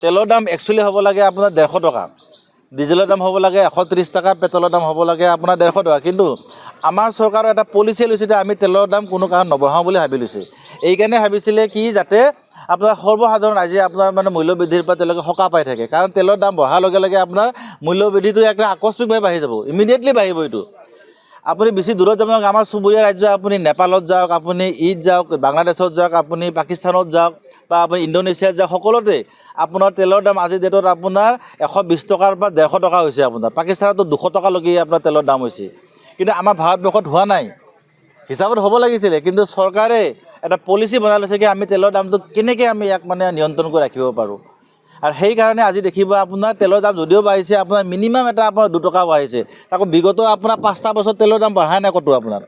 তেলৰ দাম একচুৱেলি হ'ব লাগে আপোনাৰ 150 টকা, ডিজেলৰ দাম হ'ব লাগে 130 টকা, পেট্ৰলৰ দাম হ'ব লাগে আপোনাৰ 150 টকা। কিন্তু আমাৰ চৰকাৰৰ এটা পলিচি লৈছে যে আমি তেলৰ দাম কোনো কাৰণত নবঢ়াওঁ বুলি ভাবি লৈছে। এইকাৰণে ভাবিছিলে কি যাতে আপোনাৰ সৰ্বসাধাৰণ ৰাইজে আপোনাৰ মানে মূল্য বৃদ্ধিৰ পৰা তেওঁলোকে সকাহ পাই থাকে। কাৰণ তেলৰ দাম বঢ়াৰ লগে লগে আপোনাৰ মূল্য বৃদ্ধিটো একটা আকস্মিকভাৱে বাঢ়ি যাব, ইমিডিয়েটলি বাঢ়িব এইটো। আপুনি বেছি দূৰত যাব নালাগে, আমাৰ চুবুৰীয়া ৰাজ্য আপুনি নেপালত যাওক, আপুনি যাওক, বাংলাদেশত যাওক, আপুনি পাকিস্তানত যাওক বা আপুনি ইণ্ডোনেছিয়াত যাওক, সকলোতে আপোনাৰ তেলৰ দাম আজিৰ ডেটত আপোনাৰ 120 টকাৰ পৰা 150 টকা হৈছে। আপোনাৰ পাকিস্তানতো 200 টকালৈকে আপোনাৰ তেলৰ দাম হৈছে। কিন্তু আমাৰ ভাৰতবৰ্ষত হোৱা নাই, হিচাপত হ'ব লাগিছিলে। কিন্তু চৰকাৰে এটা পলিচি বনাই লৈছে কি আমি তেলৰ দামটো কেনেকৈ আমি ইয়াক মানে নিয়ন্ত্ৰণ কৰি ৰাখিব পাৰোঁ। আৰু সেইকাৰণে আজি দেখিব আপোনাৰ তেলৰ দাম যদিও বাঢ়িছে, আপোনাৰ মিনিমাম এটা আপোনাৰ 2 টকা বাঢ়িছে। তাকো বিগত আপোনাৰ 5টা বছৰ তেলৰ দাম বঢ়াই নাই ক'তো আপোনাৰ।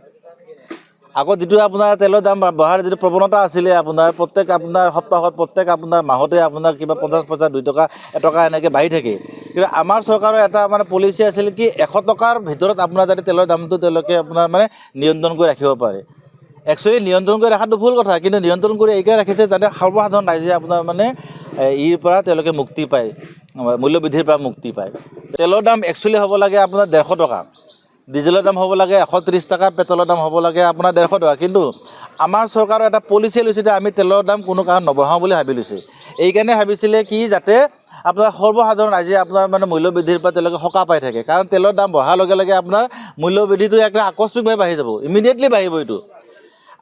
আগত যিটো আপোনাৰ তেলৰ দাম বঢ়াৰ যিটো প্ৰৱণতা আছিলে আপোনাৰ প্ৰত্যেক আপোনাৰ সপ্তাহত, প্ৰত্যেক আপোনাৰ মাহতে আপোনাৰ কিবা 50 পইচা, 2 টকা, 1 টকা এনেকৈ বাঢ়ি থাকে। কিন্তু আমাৰ চৰকাৰৰ এটা মানে পলিচি আছিল কি 100 টকাৰ ভিতৰত আপোনাৰ যাতে তেলৰ দামটো তেওঁলোকে আপোনাৰ মানে নিয়ন্ত্ৰণ কৰি ৰাখিব পাৰে। একচুৱেলি নিয়ন্ত্ৰণ কৰি ৰখাটো ভুল কথা, কিন্তু নিয়ন্ত্ৰণ কৰি এইকাৰণে ৰাখিছে যাতে সৰ্বসাধাৰণ ৰাইজে আপোনাৰ মানে ইয়াৰ পৰা তেওঁলোকে মুক্তি পায়, মূল্য বৃদ্ধিৰ পৰা মুক্তি পায়। তেলৰ দাম একচুৱেলি হ'ব লাগে আপোনাৰ 150 টকা, ডিজেলৰ দাম হ'ব লাগে 130 টকা, পেট্ৰলৰ দাম হ'ব লাগে আপোনাৰ 150 টকা। কিন্তু আমাৰ চৰকাৰৰ এটা পলিচি লৈছে যে আমি তেলৰ দাম কোনো কাৰণত নবঢ়াওঁ বুলি ভাবি লৈছে। এইকাৰণে ভাবিছিলে কি যাতে আপোনাৰ সৰ্বসাধাৰণ ৰাইজে আপোনাৰ মানে মূল্য বৃদ্ধিৰ পৰা তেওঁলোকে সকাহ পাই থাকে। কাৰণ তেলৰ দাম বঢ়াৰ লগে লগে আপোনাৰ মূল্য বৃদ্ধিটো একটা আকস্মিকভাৱে বাঢ়ি যাব, ইমিডিয়েটলি বাঢ়িব এইটো।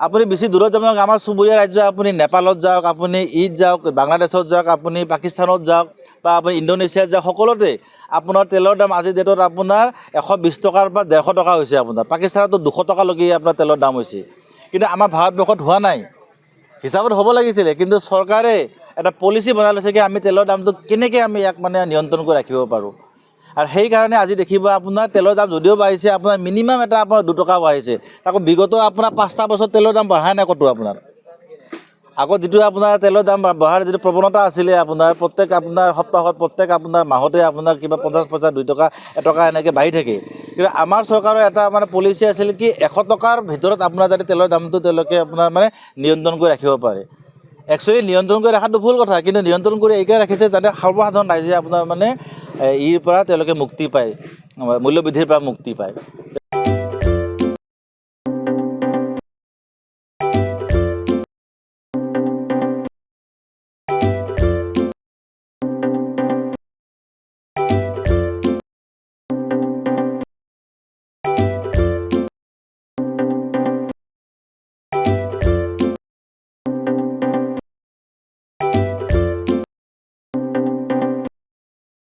আপুনি বেছি দূৰত যাব নালাগে, আমাৰ চুবুৰীয়া ৰাজ্য আপুনি নেপালত যাওক, আপুনি যাওক, বাংলাদেশত যাওক, আপুনি পাকিস্তানত যাওক বা আপুনি ইণ্ডোনেছিয়াত যাওক, সকলোতে আপোনাৰ তেলৰ দাম আজিৰ ডেটত আপোনাৰ 120 টকাৰ পৰা 150 টকা হৈছে। আপোনাৰ পাকিস্তানতো 200 টকালৈকে আপোনাৰ তেলৰ দাম হৈছে। কিন্তু আমাৰ ভাৰতবৰ্ষত হোৱা নাই, হিচাপত হ'ব লাগিছিলে। কিন্তু চৰকাৰে এটা পলিচি বনাই লৈছে কি আমি তেলৰ দামটো কেনেকৈ আমি ইয়াক মানে নিয়ন্ত্ৰণ কৰি ৰাখিব পাৰোঁ। আৰু সেইকাৰণে আজি দেখিব আপোনাৰ তেলৰ দাম যদিও বাঢ়িছে, আপোনাৰ মিনিমাম এটা আপোনাৰ 2 টকা বাঢ়িছে। তাকো বিগত আপোনাৰ 5টা বছৰ তেলৰ দাম বঢ়াই নাই ক'তো আপোনাৰ। আগত যিটো আপোনাৰ তেলৰ দাম বঢ়াৰ যিটো প্ৰৱণতা আছিলে আপোনাৰ প্ৰত্যেক আপোনাৰ সপ্তাহত, প্ৰত্যেক আপোনাৰ মাহতে আপোনাৰ কিবা 50 পইচা, 2 টকা, 1 টকা এনেকৈ বাঢ়ি থাকে। কিন্তু আমাৰ চৰকাৰৰ এটা মানে পলিচি আছিল কি 100 টকাৰ ভিতৰত আপোনাৰ যাতে তেলৰ দামটো তেওঁলোকে আপোনাৰ মানে নিয়ন্ত্ৰণ কৰি ৰাখিব পাৰে। একচুৱেলি নিয়ন্ত্ৰণ কৰি ৰখাটো ভুল কথা, কিন্তু নিয়ন্ত্ৰণ কৰি এইকাৰণে ৰাখিছে যাতে সৰ্বসাধাৰণ ৰাইজে আপোনাৰ মানে ইয়াৰ পৰা তেওঁলোকে মুক্তি পায়, মূল্য বৃদ্ধিৰ পৰা মুক্তি পায়।